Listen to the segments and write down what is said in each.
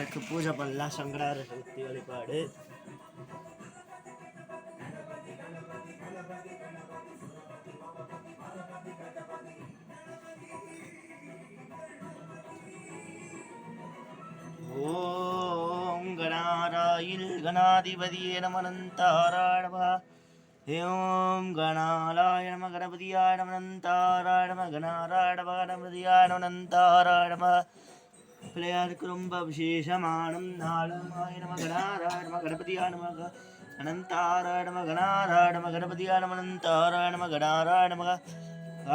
பிள்ளையாருக்கு பூஜை பண்ணலாம். சங்கடார சக்தி வழிபாடு. ஓம் கணாராயில் கணாதிபதியே நமனந்தாராயணமா. ஓம் கணாலாய நம கணபதியாய நமனந்தாராய நம கணாராயணம கணபதியாய நமனந்தாராயணம. பிள்ளையாருக்கு ரொம்ப விசேஷமானம் நாளமாய நம கணாராய நம கணபதியாய நம அனந்தாராய நம கணாராய நம கணபதியாய நமனந்தாராய நம கணாராய நம.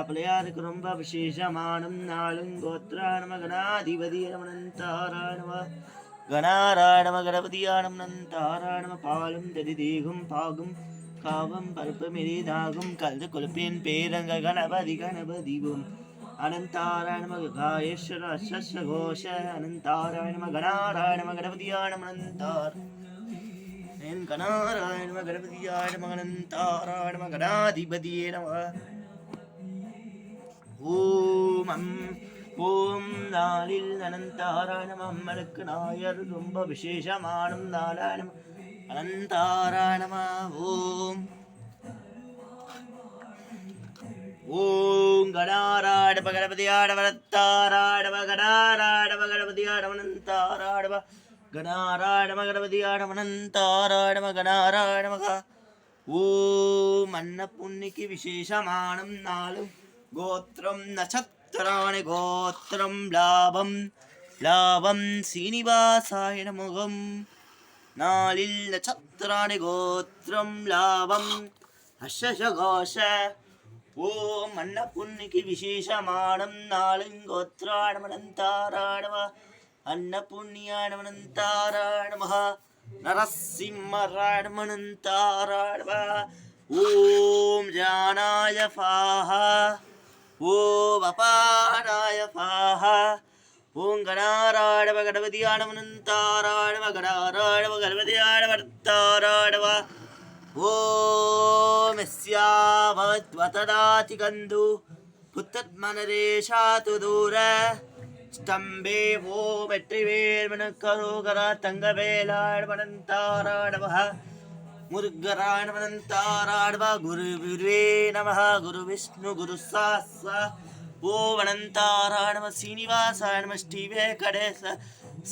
பிள்ளையாருக்கு ரொம்ப விசேஷமானம் நாளும் கோத்ராய நம கணாதிபதிய நமனந்தாராய நம கணாராய நம கணபதியாய நமனந்தாராய நம. பாலும் ததி தேகும் பாகும் காவம் பருப்பு மெரிதாகும் கல்து கொழுப்பேன் பேரங்க கணபதி கணபதிவும் அனந்தாராய நம காயேஸ்வர அஸ்வஸ்வ கோஷ அனந்தாராய நம கணாராய நம கணபதியாய நமனந்தார் என் கணாராய நம கணபதியாய நம அனந்தாராய நம கணாதிபதியே நம. ஓம் நாளில் அனந்தாராய நம. அம்மனுக்கு நாயர் ரொம்ப விசேஷமானும் நாளாய நம அனந்தாராய நம. ஓம் கணாராய நம கணபதியாய நம அனந்தாராய நம கணாராய நம கணபதியாய நம அனந்தாராய நம கணாராய நம கணபதியாய நம அனந்தாராய நம கணாராய நம. ஓம் அன்னபுண்ணிக்கு விசேஷமானம் நாளும் கோத்திரம் நட்சத்திராணி கோத்திரம் லாபம் லாபம் சீனிவாசாய நமகம். நாளில் நட்சத்திராணி கோத்திரம் லாபம் அஷகோஷ. ஓம் அன்னபுண்ணிக்கு விசேஷமானம் நாளும் கோத்ராய நமனந்தாராய நம அன்னபுண்ணியாய நமனந்தாராய நம நரசிம்மராய நமனந்தாராய நம. ஓம் ஜானாய பாஹா ஓம் அபாராய பாஹா. ஓம் கணாராய நம கணபதியாய நமனந்தாராய நம கணாராய நம கணபதியாய நமனந்தாராய நம. ஓம் யஸ்யா பவத்வததாதி கந்து புத்தத்மனரேஷாது தூர ஸ்தம்பே. ஓம் வெற்றிவேல் மனுக்கரோகர தங்கவேலாய நமனந்தாராய நம முருகராய நமனந்தாராய நம. குருவே நம குரு விஷ்ணு குரு சாஸ்வ. ஓம் அனந்தாராய நம சீனிவாசாய நம ஸ்ரீவேங்கடேச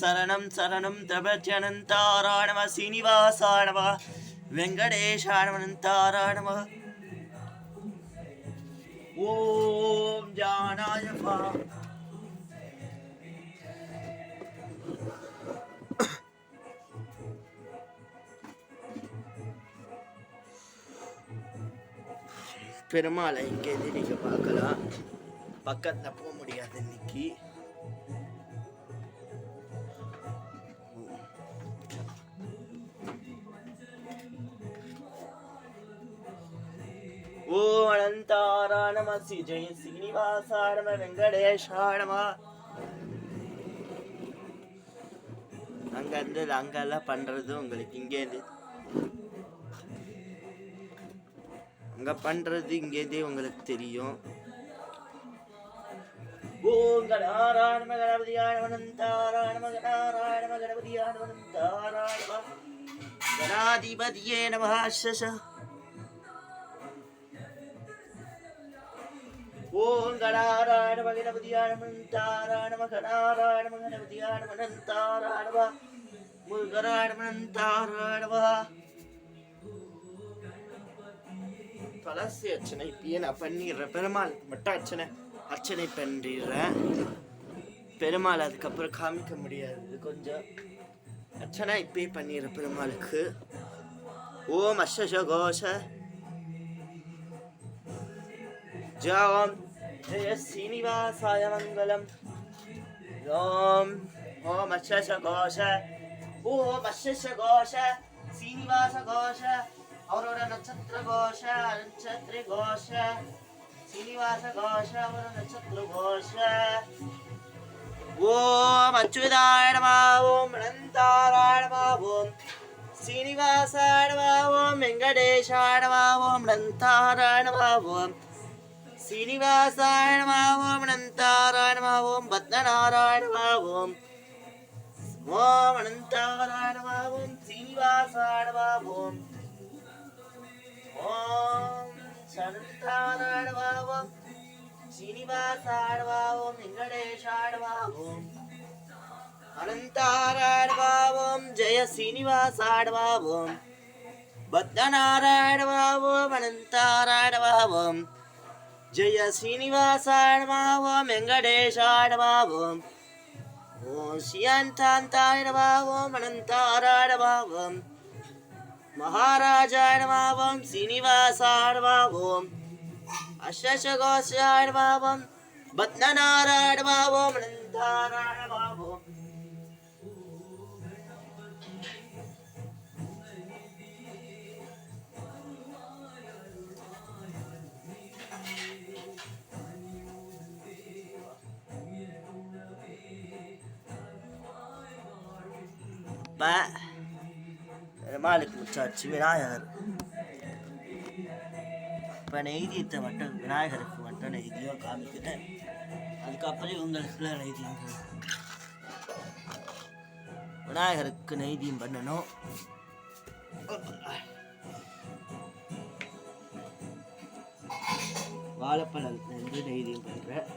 சரணம் சரணம் பிரபத்யனந்தாராய நம சீனிவாசாய நம வெங்கடேஷாய நமனந்தாராய நம. ஓம் ஜானாய பா. பெருமாளை இங்கேருந்து நீங்கள் பார்க்கலாம். பக்கத்தில் போக முடியாது இன்னைக்கு. ஓ அனந்தாராய நம ஜெய சீனிவாசாய நம வெங்கடேஷாய நம. அங்கேருந்து அங்கெல்லாம் பண்ணுறது உங்களுக்கு இங்கேருந்து அங்கே பண்ணுறது இங்கேருந்தே உங்களுக்கு தெரியும். ஓம் கணாராய நம கணபதியாய நம அனந்தாராய நம கணாராய நம கணபதியாய நம அனந்தாராய நம கணாதிபதியே நம அஸ்ஸ. ஓம் கணாராய நம கணபதியாய நம அனந்தாராய நம கணாராய நம கணபதியாய நம அனந்தாராய நம முருகராய நம அனந்தாராய நம. துளசி அர்ச்சனை இப்பயே நான் பண்ணிடுறேன். பெருமாள் மட்டும் அர்ச்சனை பண்ணிடுறேன். பெருமாள் அதுக்கப்புறம் காமிக்க முடியாது. கொஞ்சம் அர்ச்சனை இப்பயே பண்ணிடுறேன் பெருமாளுக்கு. ஓம் அஷகோஷ ஜாம் ஜெய சீனிவாசாய மங்களம். ஓம் ஓம் அஷகோஷ ஓம் அஷகோஷ சீனிவாச கோஷ. அவரோட நட்சத்திர கோஷ நட்சத்திர கோஷ சீனிவாச கோஷ அவரோட நட்சத்திர கோஷ. ஓம் அச்சுதாய நம ஓம் அனந்தாராய நம ஓம் சீனிவாசாய நம ஓம் வெங்கடேஷாய நம ஓம் அனந்தாராய நம ஓம் சீனிவாசாய நம ஓம் அனந்தாராய நம ஓம் பத்மநாராய நம ஓம் ஓம் அனந்தாராயணமாவோம் சீனிவாசாயணமாவோம் ஓம் சனந்தாராயணமாவோம் சீனிவாசாயணமாவோம் வெங்கடேஷாயணமாவோம் அனந்தாராயணமாவோம் ஜெய சீனிவாசாயணமாவோம் பத்மநாராயணமாவோம் அனந்தாராயணமாவோம் ஜெய சீனிவாசாயணமாவோம் வெங்கடேஷாயணமாவோம் ஓம் சியாந்தாந்தாயணமாவோம் அனந்தாராயணமாவோம் மகாராஜாயணமாவோம் சீனிவாசாயணமாவோம் அஷ்டசகோஷாயணமாவோம் பத்மநாராயணமாவோம் அனந்தாராயணமாவோம் பெருமாளுக்கு முச்சாச்சு விநாயகர். இப்போ நெய்தியத்தை மட்டும் விநாயகருக்கு மட்டும் நெய்தியோ காமிக்கிறேன். அதுக்கப்புறம் இவங்களுக்குலாம் நெய்தியம் விநாயகருக்கு நெய்தியம் பண்ணணும். வாழைப்பழத்துலேருந்து நெய்தியம் பண்ணுறேன்.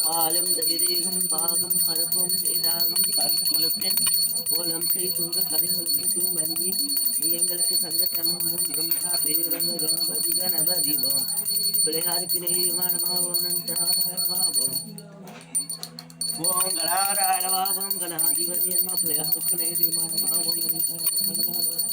பாலும் தவிரேகம் பாகம் பரப்பும் செய்தாகம் கருக்குலப்பின் கோலம் செய்துங்க கரிமுலுக்கு தூமறியே நீ எங்களுக்கு சங்கத்தமும் பிரம்மா பேரங்க கணபதி கணபதிவோம் பிள்ளையாருக்கு நெய்யமானமாவோம் நன்றாவோம் ஓம் கலாராயணவாவோம் கணாதிபதியம்மா பிள்ளையாருக்கு நெய்யமானமாவோம் நன்றாவோம்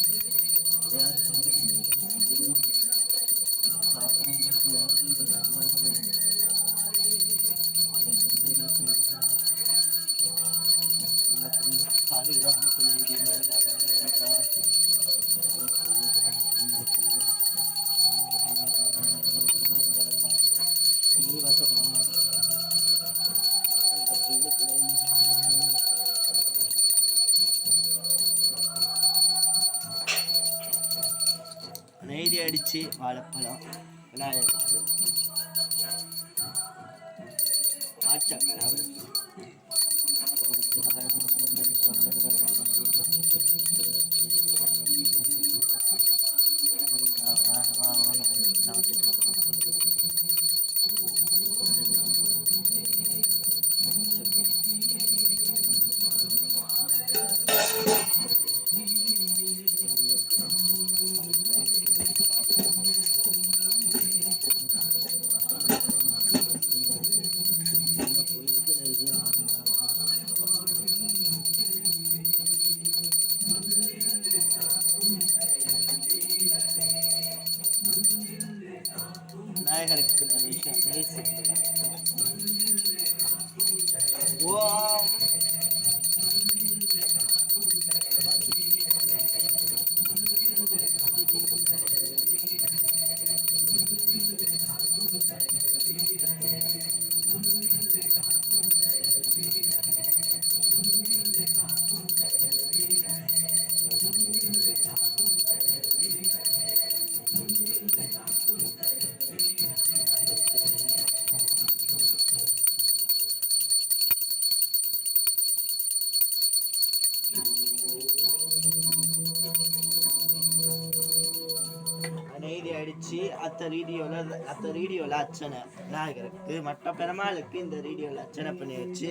நெய்தி அடிச்சு வாழைப்பழம் விநாயகருக்கு ஆச்சக்கரை அவருக்கு விநாயகருக்கு ஓம் நெய்தி அடிச்சு அத்த ரீடியோவில் அர்ச்சனை விநாயகருக்கு மற்ற பெருமாளுக்கு இந்த ரீடியோவில் அர்ச்சனை பண்ணி வச்சு